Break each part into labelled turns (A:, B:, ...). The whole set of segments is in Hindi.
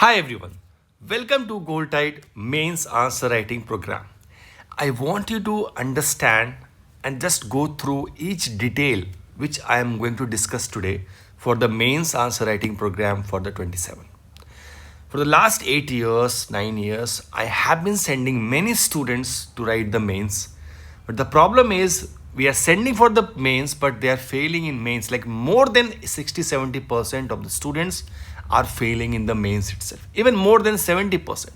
A: Hi everyone, welcome to Gold Tide Mains Answer Writing Program. I want you to understand and just go through each detail which I am going to discuss today for the Mains Answer Writing Program for the 27. For the last 8 years, 9 years, I have been sending many students to write the mains. But the problem is we are sending for the mains, but they are failing in mains. Like more than 60-70% of the students are failing in the mains itself. Even more than 70%.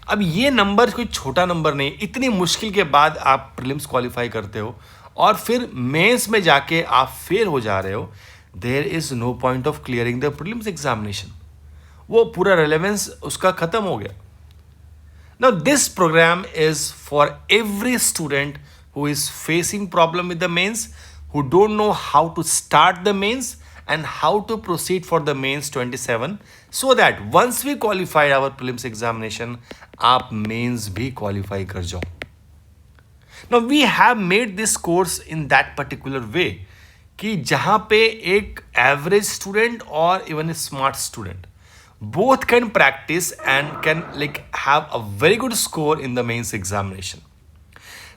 A: अब ये नंबर कोई छोटा नंबर नहीं, इतनी मुश्किल के बाद आप प्रीलिम्स क्वालिफाई करते हो और फिर मेंस में जाके आप फेल हो जा रहे हो. There is no point of clearing the prelims examination. वो पूरा रेलेवेंस उसका खत्म हो गया. Now this program is for every student who is facing problem with the mains, who don't know how to start the mains and how to proceed for the mains 27, so that once we qualify our prelims examination, आप mains भी qualify कर जाओ. Now we have made this course in that particular way कि जहाँ पे एक average student or even a smart student both can practice and can like have a very good score in the mains examination.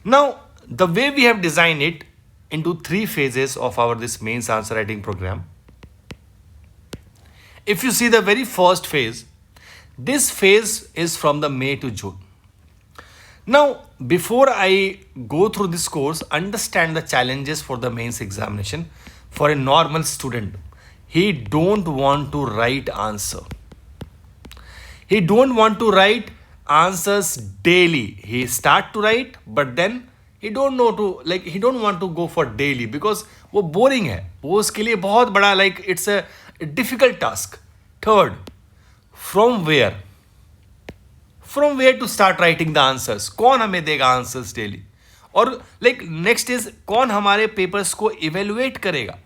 A: Now the way we have designed it into 3 phases of our this mains answer writing program. If you see the very first phase, this phase is from the May to June. Now before I go through this course, understand the challenges for the mains examination. For a normal student, he don't want to write answer. He don't want to write answers daily. He start to write, but then he don't know to like he don't want to go for daily because वो boring है. वो उसके लिए बहुत बड़ा like it's a difficult task. Third, from where? From where to start writing the answers? कौन हमें देगा answers daily? और like next is कौन हमारे papers को evaluate करेगा?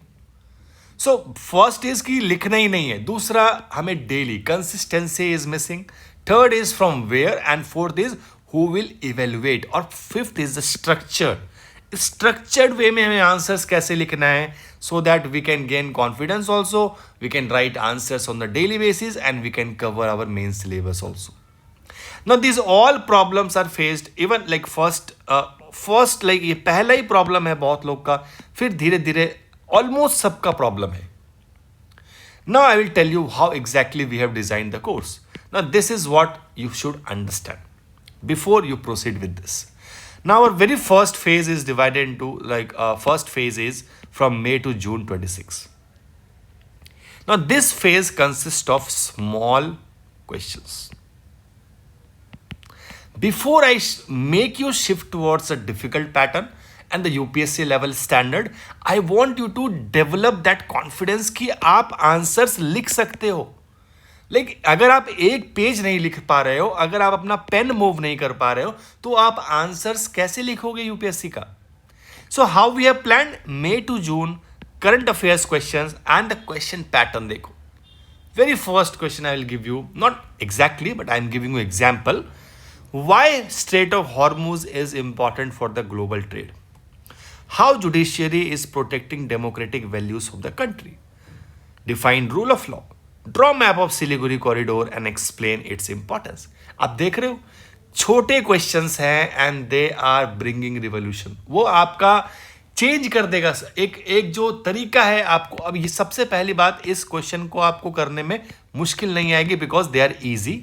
A: सो फर्स्ट इज कि लिखना ही नहीं है. दूसरा हमें daily consistency is missing. Third is from where and fourth is who will evaluate. और fifth is the structured way में हमें आंसर्स कैसे लिखना है so that we can gain confidence also. We can write answers on the daily basis and we can cover our main syllabus also. Now these all problems are faced even like first like ये पहला ही प्रॉब्लम है बहुत लोग का. फिर धीरे धीरे ऑलमोस्ट सबका प्रॉब्लम है. Now I will tell you how exactly we have designed the course. Now this is what you should understand before you proceed with this. Now our very first phase is divided into like first phase is from May to June 26. Now this phase consists of small questions. Before I make you shift towards a difficult pattern and the UPSC level standard, I want you to develop that confidence कि आप आंसर्स लिख सकते हो. लाइक अगर आप एक पेज नहीं लिख पा रहे हो, अगर आप अपना पेन मूव नहीं कर पा रहे हो, तो आप आंसर्स कैसे लिखोगे यूपीएससी का. So how we have planned May to June current affairs questions and the question pattern. देखो very first question I will give you, not exactly but I am giving you example. Why Strait of Hormuz is important for the global trade? How judiciary is protecting democratic values of the country? Define rule of law. Draw map of Siliguri corridor and explain its importance. आप देख रहे हो छोटे क्वेश्चंस हैं and they are bringing revolution. वो आपका चेंज कर देगा. एक जो तरीका है आपको. अब ये सबसे पहली बात, इस क्वेश्चन को आपको करने में मुश्किल नहीं आएगी because they are easy.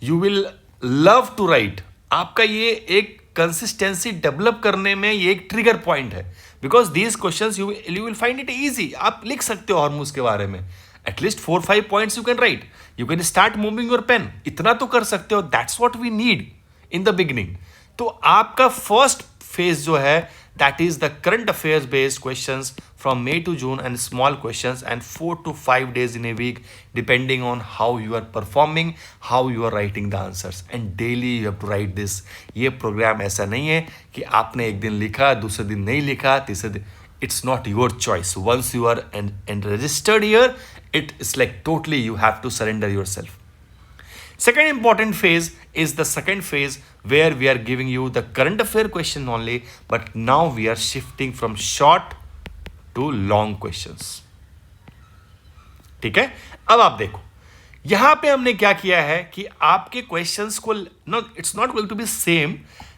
A: You will love to write. आपका ये एक कंसिस्टेंसी डेवलप करने में ये एक ट्रिगर पॉइंट है because these questions you will find it easy. आप लिख सकते हो हॉर्मूज के बारे में at least 4-5 points you can write. You can start moving your pen. इतना तो कर सकते हो. That's what we need in the beginning. तो आपका फर्स्ट फेज जो है that is the current affairs based questions from May to June and small questions and 4 to 5 days in a week depending on how you are performing, how you are writing the answers and daily you have to write this. ये program ऐसा नहीं है कि आपने एक दिन लिखा दूसरे दिन नहीं लिखा तीसरे दिन. It's not your choice. Once you are and registered here, it is like totally you have to surrender yourself. Second important phase is the second phase where we are giving you the current affair question only, but now we are shifting from short to long questions. ठीक है. अब आप देखो यहां पे हमने क्या किया है कि आपके क्वेश्चंस को, no it's not going to be same,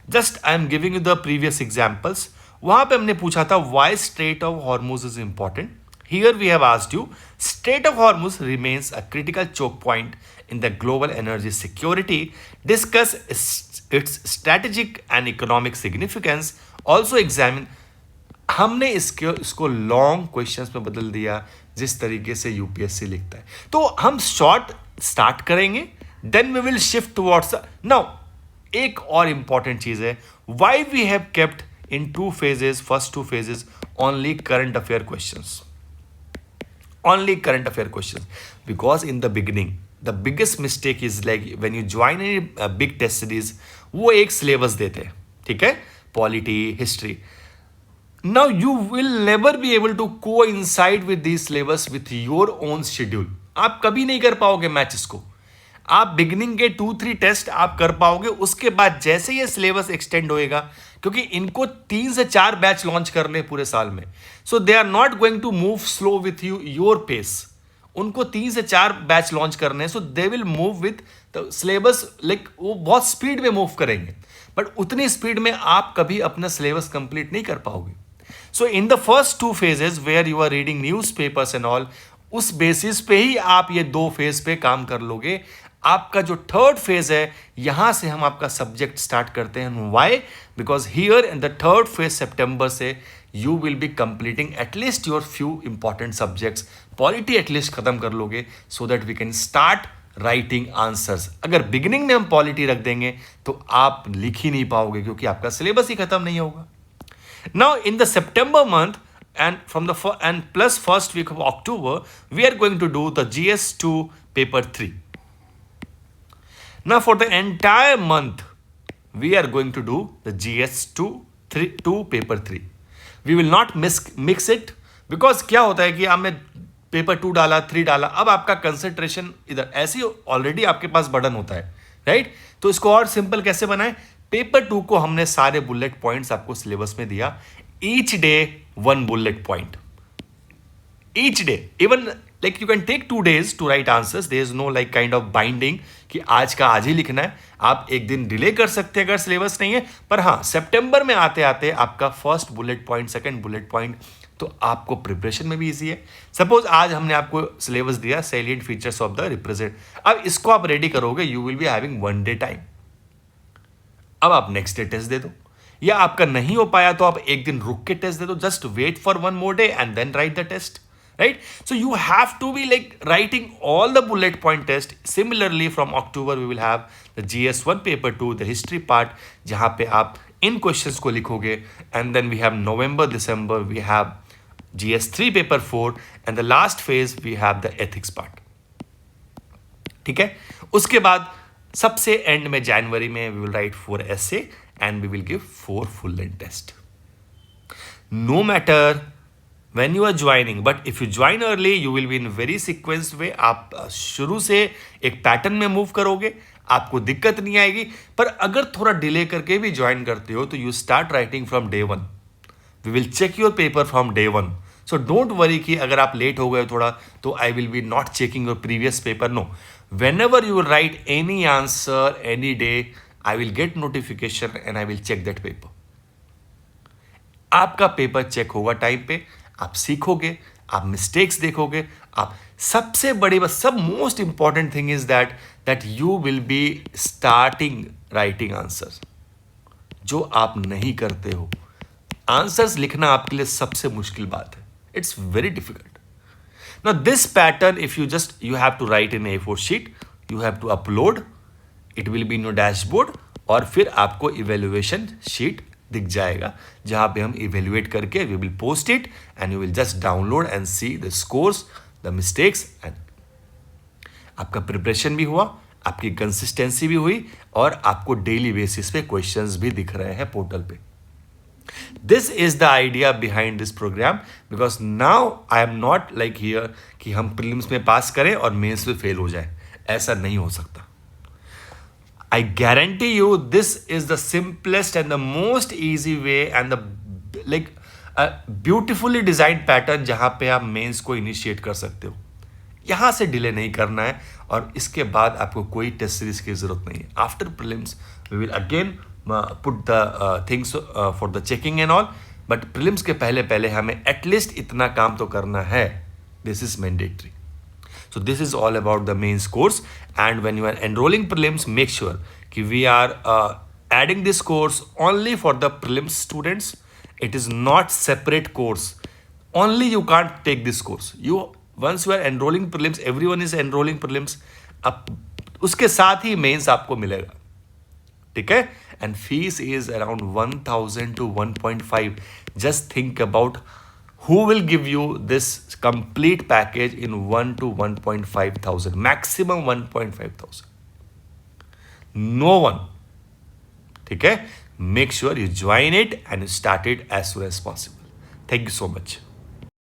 A: just I am giving you the previous examples. वहां पे हमने पूछा था why strait of Hormuz is important. Here we have asked you, strait of Hormuz remains a critical choke point in the global energy security, discuss its strategic and economic significance, also examine। हमने इसको लॉन्ग क्वेश्चंस में बदल दिया जिस तरीके से यूपीएससी लिखता है। तो हम शॉर्ट स्टार्ट करेंगे, then we will shift towards. Now एक और इंपॉर्टेंट चीज है, why we have kept in two phases, first two phases only current affair questions, only current affair questions, because in the beginning the biggest mistake is like when you join any big test series, वो एक syllabus देते हैं, ठीक है, polity, history। now you will never be able to coincide with these syllabus with your own schedule। आप कभी नहीं कर पाओगे मैच इसको। आप बिगिनिंग के 2-3 टेस्ट आप कर पाओगे, उसके बाद जैसे ये सिलेबस एक्सटेंड होएगा, क्योंकि इनको 3 से 4 बैच लॉन्च करने पूरे साल में, so they are not going to move slow with you your pace. उनको 3 से 4 बैच लॉन्च करने, so they will move with the syllabus, like वो बहुत स्पीड में मूव करेंगे, बट उतनी स्पीड में आप कभी अपना सिलेबस कंप्लीट नहीं कर पाओगे। So in the first 2 phases where you are reading newspapers and all, उस बेसिस पे ही आप ये 2 फेज पे काम कर लोगे। आपका जो थर्ड फेज है, यहां से हम आपका सब्जेक्ट स्टार्ट करते हैं। Why? Because here in the third phase सितंबर से you will be completing at least your few important subjects. Polity at least खत्म कर लोगे, so that we can start writing answers. अगर बिगिनिंग में हम पॉलिटी रख देंगे तो आप लिख ही नहीं पाओगे, क्योंकि आपका सिलेबस ही खत्म नहीं होगा। Now in the September month and from the and plus first week of October, we are going to do the GS2 paper 3. Now for the entire month we are going to do the GS2 2 paper 3. We will not mix it, because क्या होता है कि आपने पेपर 2 डाला, 3 डाला, अब आपका कंसंट्रेशन इधर, ऐसे ही ऑलरेडी आपके पास बर्डन होता है, राइट? तो इसको और सिंपल कैसे बनाए? पेपर 2 को हमने सारे बुलेट पॉइंट्स आपको सिलेबस में दिया, each day 1 bullet point, each day, even like you can take 2 days to write answers, there is no like kind of binding कि आज का आज ही लिखना है। आप एक दिन डिले कर सकते हैं अगर सिलेबस नहीं है, पर हाँ सितंबर में आते आते आपका first bullet point, second bullet point, तो आपको प्रिपरेशन में भी इजी है। सपोज आज हमने आपको सिलेबस दिया salient features of the represent, अब इसको आप रेडी करोगे, you will be having 1 day time. अब आप नेक्स्ट डे टेस्ट दे दो, या आपका नहीं हो पाया तो आप एक दिन रुक के टेस्ट दे दो, just wait for 1 more day and then write the test, right? So you have to be like writing all the bullet point test. Similarly from October we will have the GS1 paper 2 the history part, जहां पे आप इन क्वेश्चंस को लिखोगे, and then we have November December we have GS3 paper 4 and the last phase we have the ethics part, ठीक है? उसके बाद सबसे एंड में जनवरी में we will write 4 essay and we will give 4 full length test. No matter when you are joining, but if you join early you will be in very sequenced way। आप शुरू से एक पैटर्न में मूव करोगे, आपको दिक्कत नहीं आएगी। पर अगर थोड़ा डिले करके भी ज्वाइन करते हो तो you start writing from day 1। We will check your paper from day 1, so don't worry कि अगर आप लेट हो गए थोड़ा तो I will be not checking your previous paper. No, whenever you will write any answer any day, I will get notification and I will check that paper। आपका पेपर चेक होगा टाइम पे, आप सीखोगे, आप मिस्टेक्स देखोगे, आप सबसे बड़ी बस सब most important thing is that you will be starting writing answer, जो आप नहीं करते हो। आंसर्स लिखना आपके लिए सबसे मुश्किल बात है, it's very difficult. Now this pattern if you just you have to write in A4 sheet, you have to upload, it will be in your dashboard, और फिर आपको इवेल्युएशन शीट दिख जाएगा जहां पे हम इवेल्युएट करके we will post it and you will just download and see the scores, the mistakes, and आपका प्रिपरेशन भी हुआ, आपकी कंसिस्टेंसी भी हुई, और आपको डेली बेसिस पे क्वेश्चंस भी दिख रहे हैं पोर्टल पे। This is the idea behind this program, because now I am not like here कि हम प्रीलिम्स में पास करें और मेंस में फेल हो जाए, ऐसा नहीं हो सकता। I guarantee you this is the simplest and the most easy way and the like a beautifully designed pattern जहां पे आप मेंस को इनिशिएट कर सकते हो। यहाँ से डिले नहीं करना है, और इसके बाद आपको कोई टेस्ट सीरीज की जरूरत नहीं है. After prelims we will again put the things for the checking and all, but prelims के पहले पहले हमें एटलीस्ट इतना काम तो करना है. This is mandatory. So this is all about the mains course, and when you are enrolling prelims, make sure कि we are adding this course only for the prelims students. It is not separate course. Only you can't take this course. You once you are enrolling prelims, everyone is enrolling prelims. अब उसके साथ ही mains आपको मिलेगा. ठीक है. And fees is around 1,000 to 1.5. Just think about who will give you this complete package in 1 to 1.5 thousand, maximum 1.5 thousand. No one. ठीक है. Make sure you join it and start it as soon as possible. Thank you so much.